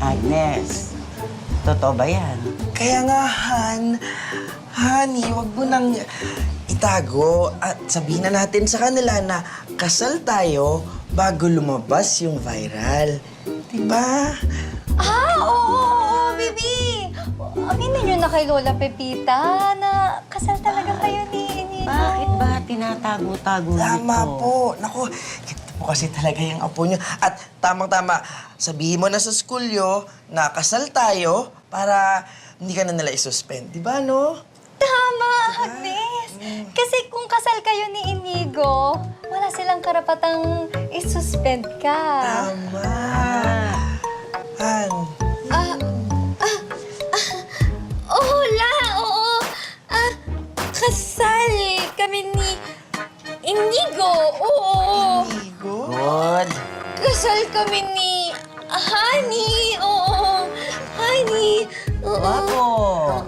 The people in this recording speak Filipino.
Agnes, totoo ba yan? Kaya nga, Honey, wag mo nang itago at sabihin na natin sa kanila na kasal tayo bago lumabas yung viral. Diba? Oo, Bibi! Aminin niyo na kay Lola Pepita na kasal talaga kayo ni Inigo. Bakit ba tinatago-tago nito? Tama po. Naku, ito po kasi talaga yung apo nyo. At tamang-tama, sabihin mo na sa school nyo na kasal tayo para hindi ka na nila isuspend. Diba, no? Tama, Agnes! Kasi kung kasal kayo ni Inigo, wala silang karapatang isuspend ka. Tama. Han. Oo. Kasal kami ni Inigo, oo. Inigo? Good. Kasal kami ni Honey, oo. Honey, oo. Wapo.